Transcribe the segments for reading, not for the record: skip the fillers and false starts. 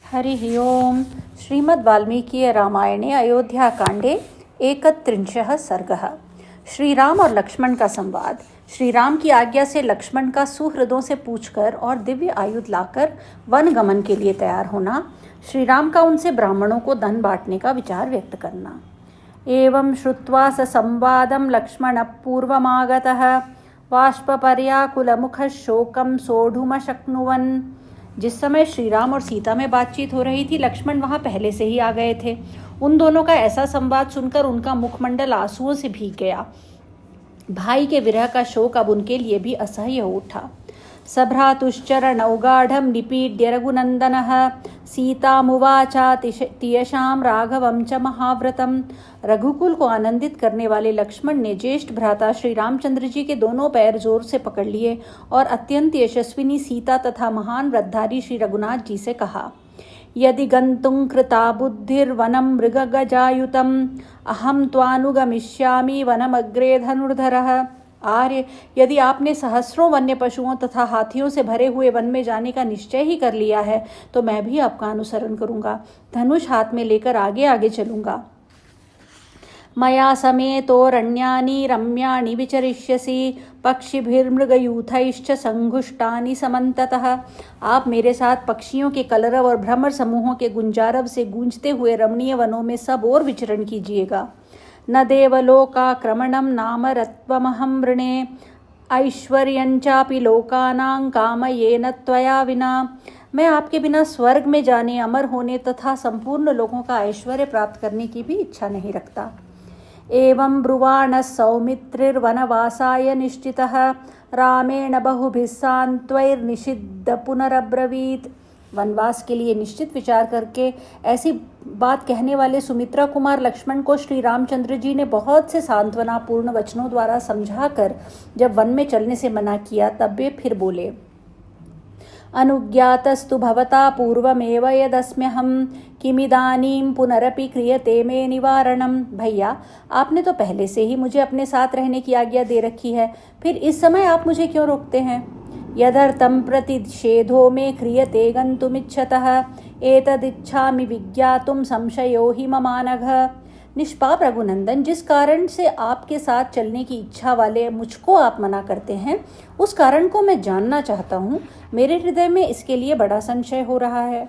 हरिः ओम्। श्रीमद्वाल्मीकि रामायणे अयोध्याकाण्डे 31 सर्गः। श्रीराम और लक्ष्मण का संवाद। श्रीराम की आज्ञा से लक्ष्मण का सुहृदों से पूछकर और दिव्य आयुध लाकर वन गमन के लिए तैयार होना। श्रीराम का उनसे ब्राह्मणों को धन बांटने का विचार व्यक्त करना। एवं श्रुत्वा स संवादं लक्ष्मणः पूर्वमागतः बाष्पपर्याकुलमुखः शोकं सोढुमशक्नुवन्। जिस समय श्रीराम और सीता में बातचीत हो रही थी, लक्ष्मण वहां पहले से ही आ गए थे। उन दोनों का ऐसा संवाद सुनकर उनका मुखमंडल आंसुओं से भीग गया। भाई के विरह का शोक अब उनके लिए भी असह्य हो उठा। सभ्रातुश्चरणौ गाढं निपीड्य रघुनन्दनः सीतामुवाचा तियशां राघवं च महाव्रतम्। रघुकुल को आनंदित करने वाले लक्ष्मण ने ज्येष्ठ भ्राता श्री रामचंद्र जी के दोनों पैर जोर से पकड़ लिए और अत्यंत यशस्विनी सीता तथा महान व्रतधारी श्री रघुनाथ जी से कहा, यदि गन्तुं कृता बुद्धिर्वनं मृगगजायुतम् अहं त्वानुगमिष्यामि वनमग्रे धनुर्धरः। आर्य, यदि आपने सहस्रों वन्य पशुओं तथा हाथियों से भरे हुए वन में जाने का निश्चय ही कर लिया है तो मैं भी आपका अनुसरण करूंगा। धनुष हाथ में लेकर आगे आगे चलूंगा। मया समेतोरण्यानि रम्याणि विचरिष्यसि पक्षिभिर्मृगयूथैश्च संघुष्टानि समन्ततः। आप मेरे साथ पक्षियों के कलरव और भ्रमर समूहों के गुंजारव से गूंजते हुए रमणीय वनों में सब ओर विचरण कीजिएगा। न देवलोकाक्रमणं नाम रत्वमहं वृणे ऐश्वर्यञ्चापि लोकानां कामयेन त्वया विना। मैं आपके बिना स्वर्ग में जाने, अमर होने तथा संपूर्ण लोगों का ऐश्वर्य प्राप्त करने की भी इच्छा नहीं रखता। एवं ब्रुवाणः सौमित्रिर्वनवासाय निश्चितः रामेण बहुभिः सान्त्वैर्निषिद्ध पुनरब्रवीत्। वनवास के लिए निश्चित विचार करके ऐसी बात कहने वाले सुमित्रा कुमार लक्ष्मण को श्री रामचंद्र जी ने बहुत से सांत्वनापूर्ण वचनों द्वारा समझाकर जब वन में चलने से मना किया, तब वे फिर बोले, अनुज्ञातस्तु भवता पूर्वमेव यदस्म्यहं किमिदानीं पुनरपि क्रियते मे निवारणम। भैया, आपने तो पहले से ही मुझे अपने साथ रहने की आज्ञा दे रखी है, फिर इस समय आप मुझे क्यों रोकते हैं? यदर्थं प्रतिषेधो मे क्रियते गन्तुमिच्छतः एतदिच्छामि विज्ञातुं संशयो हि ममानघ। निष्पाप रघुनंदन, जिस कारण से आपके साथ चलने की इच्छा वाले मुझको आप मना करते हैं, उस कारण को मैं जानना चाहता हूँ। मेरे हृदय में इसके लिए बड़ा संशय हो रहा है।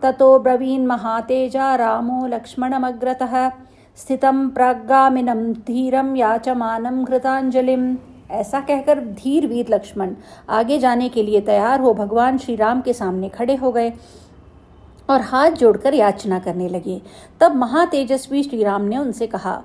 ततो ब्रवीन् महातेजा रामो लक्ष्मणमग्रतः स्थितं प्राज्ञामिनं धीरं याचमानं कृतांजलिम्। ऐसा कहकर धीर वीर लक्ष्मण आगे जाने के लिए तैयार हो भगवान श्री राम के सामने खड़े हो गए और हाथ जोड़कर याचना करने लगे। तब महातेजस्वी श्री राम ने उनसे कहा,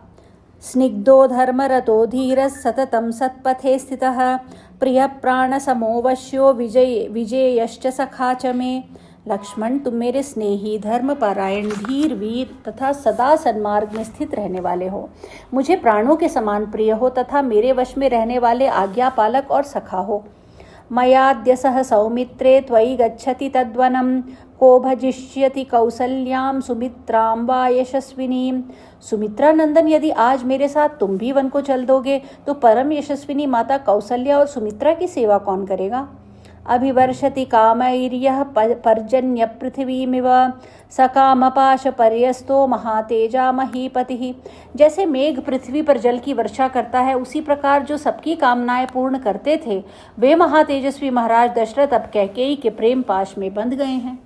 स्निग्धो धर्मरतो धीरः सततं सत्पथे स्थितः प्रिय प्राण समो वश्यो विजयश्च सखा च मे। लक्ष्मण, तुम मेरे स्नेही, धर्मपरायण, धीर, वीर तथा सदा सन्मार्ग में स्थित रहने वाले हो। मुझे प्राणों के समान प्रिय हो तथा मेरे वश में रहने वाले आज्ञा पालक और सखा हो। मयाद्य सह सौमित्रे त्वयि गच्छति तद्वनं को भजिष्यति कौसल्यां सुमित्रां वा यशस्विनीं। सुमित्रा नंदन, यदि आज मेरे साथ तुम भी वन को चल दोगे तो परम यशस्विनी माता कौसल्या और सुमित्रा की सेवा कौन करेगा? अभिवर्षति कामैर्यः पर्जन्य पृथिवीमिव सकामपाश पर्यस्तो महातेजा महीपतिः। जैसे मेघ पृथ्वी पर जल की वर्षा करता है, उसी प्रकार जो सबकी कामनाएं पूर्ण करते थे, वे महातेजस्वी महाराज दशरथ अब कैकेयी के प्रेम पाश में बंध गए हैं।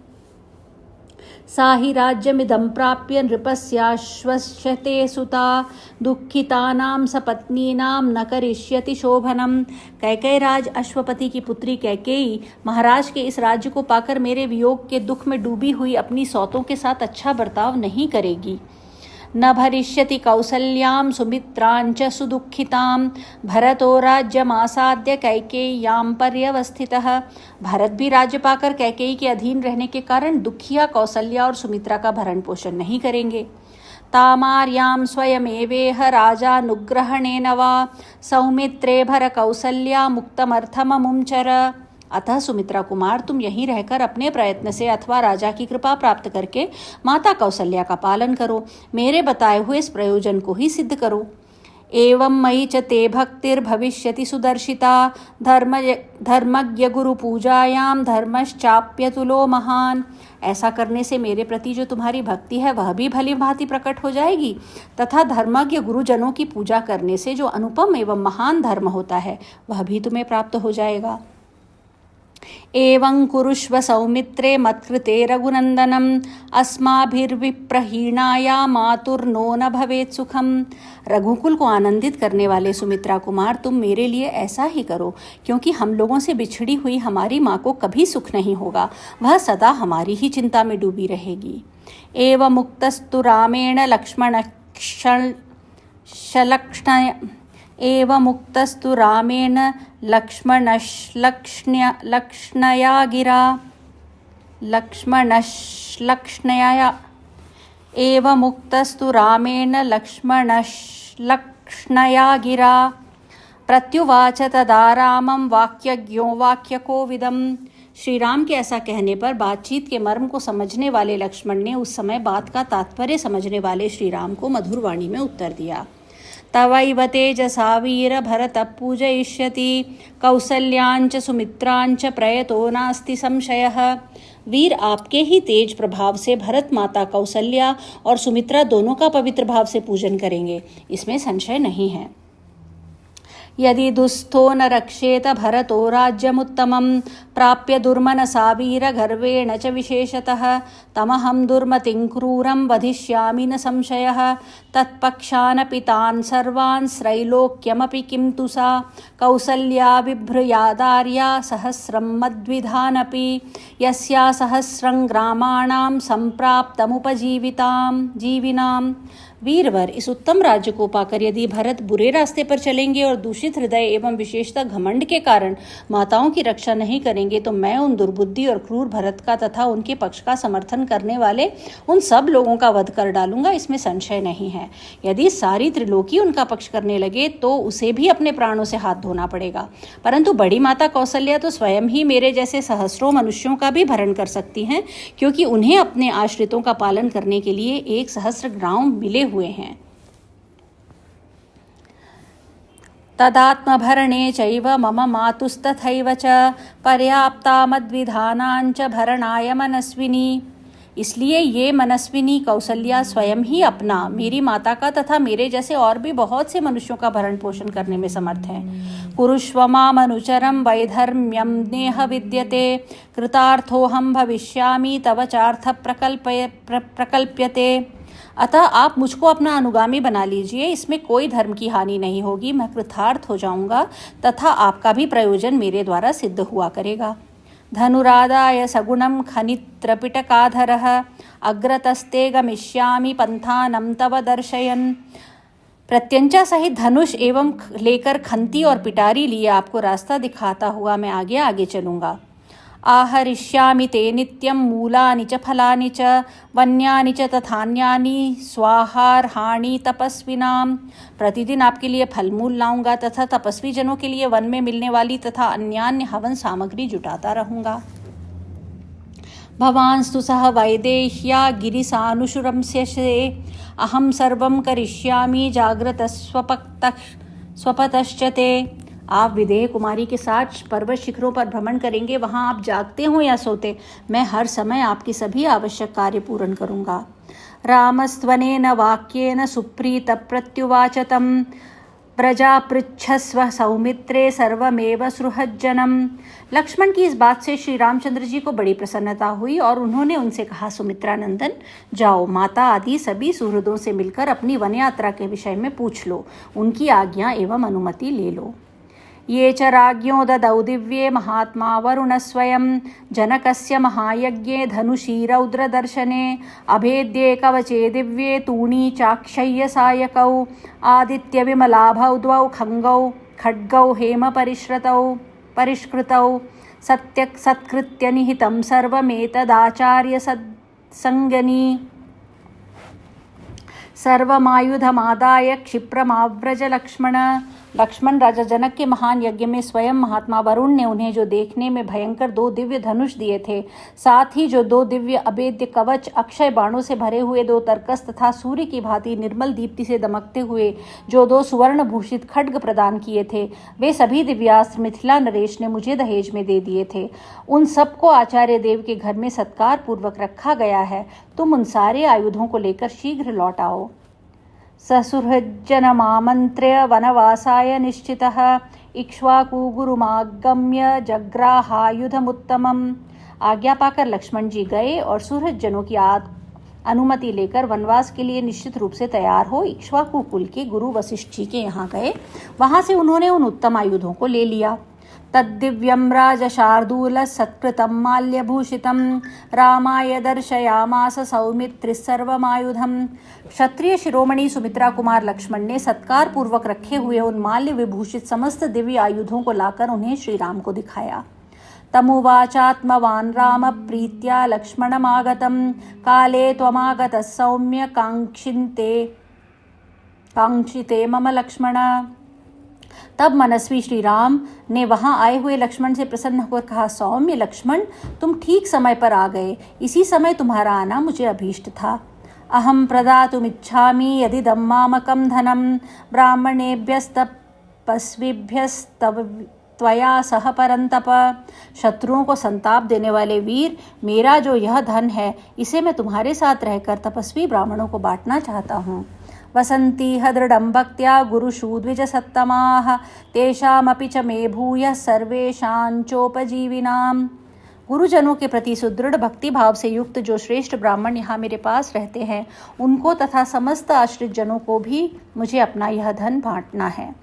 साहि राज्यमिदं प्राप्य नृपस्याश्वस्यते सुता दुःखितानां सपत्नीनां न करिष्यति शोभनम्। कैकेयी राज अश्वपति की पुत्री कैकेयी महाराज के इस राज्य को पाकर मेरे वियोग के दुख में डूबी हुई अपनी सौतों के साथ अच्छा बर्ताव नहीं करेगी। न भरिष्यति कौसल्यां सुमित्रांच सुदुःखितां भरतो राज्यमासाद्य कैकेय्यां पर्यवस्थितः। भरत भी राज्य पाकर कैकेयी के अधीन रहने के कारण दुखिया कौसल्या और सुमित्रा का भरण पोषण नहीं करेंगे। तामार्यां स्वयमेवेह राजानुग्रहणेन वा सौमित्रे भर कौसल्या मुक्तमर्थममुञ्चर। अतः सुमित्रा कुमार, तुम यहीं रहकर अपने प्रयत्न से अथवा राजा की कृपा प्राप्त करके माता कौसल्या का पालन करो। मेरे बताए हुए इस प्रयोजन को ही सिद्ध करो। एवं मयि च ते भक्तिर्भविष्यति सुदर्शिता धर्मज्ञ गुरु पूजायां धर्मश्चाप्यतुलो महान। ऐसा करने से मेरे प्रति जो तुम्हारी भक्ति है वह भी भली भांति प्रकट हो जाएगी तथा धर्मज्ञ गुरुजनों की पूजा करने से जो अनुपम एवं महान धर्म होता है वह भी तुम्हें प्राप्त हो जाएगा। एवं कुरुष्व सौमित्रे मत्कृते रघुनंदनम अस्माभिर्विप्रहीणाया मातुर्नो न भवेत् सुखम। रघुकुल को आनंदित करने वाले सुमित्रा कुमार, तुम मेरे लिए ऐसा ही करो, क्योंकि हम लोगों से बिछड़ी हुई हमारी माँ को कभी सुख नहीं होगा, वह सदा हमारी ही चिंता में डूबी रहेगी। एवं मुक्तस्तु रामेण मुक्तस्तु रामेण लक्ष्मणया गिरा प्रत्युवाच तदा रामं वाक्यज्ञो वाक्यकोविदम्। श्री राम के ऐसा कहने पर बातचीत के मर्म को समझने वाले लक्ष्मण ने उस समय बात का तात्पर्य समझने वाले श्री राम को मधुर वाणी में उत्तर दिया। तवैव तेजसा वीर भरत पूजयिष्यति कौसल्याञ्च सुमित्राञ्च प्रयतो नास्ति संशयः। वीर आपके ही तेज प्रभाव से भरत माता कौसल्या और सुमित्रा दोनों का पवित्र भाव से पूजन करेंगे, इसमें संशय नहीं है। यदि दुस्थो न रक्षेत भरतो राज्यमुत्तमं प्राप्य दुर्मनसा वीरगर्वेण च विशेषतः तमहं दुर्मतिं क्रूरं वधिष्यामि न संशयः। तत्पक्षानपि तान् सर्वान् त्रैलोक्यमपि किं तु सा कौसल्या बिभ्रयादार्या सहस्रं मद्विधानपि यस्या सहस्रं ग्रामाणां जीविनाम्। वीरवर, इस उत्तम राज्य को पाकर यदि भरत बुरे रास्ते पर चलेंगे और दूषित हृदय एवं विशेषतः घमंड के कारण माताओं की रक्षा नहीं करेंगे, तो मैं उन दुर्बुद्धि और क्रूर भरत का तथा उनके पक्ष का समर्थन करने वाले उन सब लोगों का वध कर डालूंगा, इसमें संशय नहीं है। यदि सारी त्रिलोकी उनका पक्ष करने लगे तो उसे भी अपने प्राणों से हाथ धोना पड़ेगा, परंतु बड़ी माता कौसल्या तो स्वयं ही मेरे जैसे सहस्रों मनुष्यों का भी भरण कर सकती हैं, क्योंकि उन्हें अपने आश्रितों का पालन करने के लिए 1,000 गांव मिले हुए हैं। तदात्मभरणे चैव मम मातुस्तथैव च पर्याप्ता मद्विधानांच भरणाय मनस्विनी। इसलिए ये मनस्विनी कौसल्या स्वयं ही अपना, मेरी माता का तथा मेरे जैसे और भी बहुत से मनुष्यों का भरण पोषण करने में समर्थ है। कुरुष्व मामनुचरं वैधर्म्यं नेह विद्यते कृतार्थोऽहं भविष्यामि तव चार्थ प्रकल्प्यते। अतः आप मुझको अपना अनुगामी बना लीजिए, इसमें कोई धर्म की हानि नहीं होगी, मैं कृतार्थ हो जाऊंगा तथा आपका भी प्रयोजन मेरे द्वारा सिद्ध हुआ करेगा। धनुरादाय सगुणं खनित्रपिटकाधरः अग्रतस्ते गमिष्यामि पंथानं तव दर्शयन्। प्रत्यंचा सहित धनुष एवं लेकर खंती और पिटारी लिए आपको रास्ता दिखाता हुआ मैं आगे आगे चलूंगा। आहरिष्यामि ते नित्यं मूलानि च फलानि च वन्यानि च तथान्यानि स्वाहार्हाणि तपस्विनां। प्रतिदिन आपके लिए फल मूल लाऊंगा तथा तपस्वी जनों के लिए वन में मिलने वाली तथा अन्यान्य हवन सामग्री जुटाता रहूंगा। भवांस्तु सह वैदेह्या गिरिसानुशुरंस्यसे अहं सर्वं करिष्यामि जाग्रत स्वपतश्च ते। आप विदेह कुमारी के साथ पर्वत शिखरों पर भ्रमण करेंगे, वहां आप जागते हो या सोते, मैं हर समय आपकी सभी आवश्यक कार्य पूर्ण करूंगा। रामस्त्वनेन वाक्येन सुप्रीत प्रत्युवाच तं प्रजापृच्छस्व सौमित्रे सर्वमेव सृहज्जनम्। लक्ष्मण की इस बात से श्री रामचंद्र जी को बड़ी प्रसन्नता हुई और उन्होंने उनसे कहा, सुमित्रा नंदन, जाओ माता आदि सभी सुहृदों से मिलकर अपनी वन यात्रा के विषय में पूछ लो, उनकी आज्ञा एवं अनुमति ले लो। ये च राज्ञो ददौ दिव्ये महात्मा वरुणस्वयं जनकस्य महायज्ञे धनुषी रौद्रदर्शने अभेद्ये कवचे दिव्ये तूणी चाक्षय्य सायकौ आदित्यविमलाभौ द्वौ खड्गौ हेम परिष्कृतौ सत्कृत्य निहितं सर्वमेतदाचार्य सत्संगनी सर्वमायुधमादाय क्षिप्रमाव्रज लक्ष्मण। लक्ष्मण राजा जनक के महान यज्ञ में स्वयं महात्मा वरुण ने उन्हें जो देखने में भयंकर 2 दिव्य धनुष दिए थे, साथ ही जो 2 दिव्य अभेद्य कवच, अक्षय बाणों से भरे हुए 2 तरकस तथा सूर्य की भांति निर्मल दीप्ति से दमकते हुए जो 2 सुवर्ण भूषित खड्ग प्रदान किए थे, वे सभी दिव्यास्त्र मिथिला नरेश ने मुझे दहेज में दे दिए थे। उन सबको आचार्य देव के घर में सत्कार पूर्वक रखा गया है। तुम उन सारे आयुधों को लेकर शीघ्र लौट आओ। ससुहृज्जनमामन्त्र्य वनवासाय निश्चितः इक्ष्वाकु गुरुमागम्य जग्राहायुधमुत्तमम्। आज्ञा पाकर लक्ष्मण जी गए और सुहृदजनों की अनुमति लेकर वनवास के लिए निश्चित रूप से तैयार हो इक्ष्वाकु कुल के गुरु वशिष्ठ जी के यहाँ गए। वहां से उन्होंने उन उत्तम आयुधों को ले लिया। तद्दिव्यं राजशार्दूल सत्कृतं माल्यभूषितं रामाय दर्शयामास सौमित्रिस्सर्वमायुधम्। क्षत्रिय शिरोमणि सुमित्रा कुमार लक्ष्मण ने सत्कार पूर्वक रखे हुए उन माल्य विभूषित समस्त दिव्य आयुधों को लाकर उन्हें श्री राम को दिखाया। तमुवाचात्मवान् राम प्रीत्या लक्ष्मणमागतं काले त्वमागतः सौम्य कांक्षिते मम लक्ष्मण। तब मनस्वी श्री राम ने वहां आए हुए लक्ष्मण से प्रसन्न होकर कहा, सौम्य लक्ष्मण, तुम ठीक समय पर आ गए। इसी समय तुम्हारा आना मुझे अभीष्ट था। अहम प्रदातुमिच्छामि यदिदं मामकं धनं ब्राह्मणेभ्यस्तपस्विभ्यस्त्वया सह परन्तप। शत्रुओं को संताप देने वाले वीर, मेरा जो यह धन है, इसे मैं तुम्हारे साथ रहकर तपस्वी ब्राह्मणों को बांटना चाहता हूँ। वसन्ती दृढ़ं भक्त्या गुरुषूद्विजसत्तमाः तेषामपि च मे भूयः सर्वेषांचोपजीविनाम्। गुरुजनों के प्रति सुदृढ़ भक्ति भाव से युक्त जो श्रेष्ठ ब्राह्मण यहाँ मेरे पास रहते हैं, उनको तथा समस्त आश्रित जनों को भी मुझे अपना यह धन बांटना है।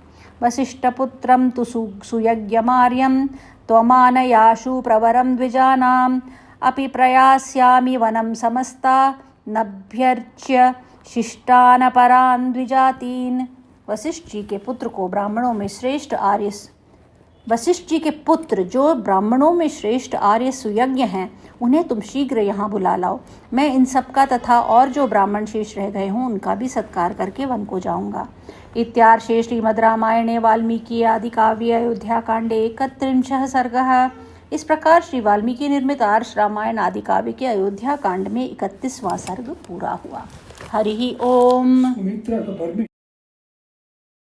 वसिष्ठपुत्रं तु सुयज्ञमार्यं त्वमानयाशु प्रवरं द्विजानाम् अपि प्रयास्यामि वनं समस्ता नभ्यर्च्य शिष्टानपरान् द्विजातीन्। वशिष्ठ जी के पुत्र को ब्राह्मणों में श्रेष्ठ आर्य वशिष्ठ जी के पुत्र जो ब्राह्मणों में श्रेष्ठ आर्य सुयज्ञ हैं, उन्हें तुम शीघ्र यहाँ बुला लाओ। मैं इन सबका तथा और जो ब्राह्मण शेष रह गए हों उनका भी सत्कार करके वन को जाऊंगा। इत्यार्षे श्रीमद् रामायणे वाल्मीकि आदि काव्ये अयोध्या कांडे 31 सर्गः। इस प्रकार श्री वाल्मीकि निर्मित आर्ष रामायण आदि काव्य के अयोध्या कांड में 31वां सर्ग पूरा हुआ। हरि ओम।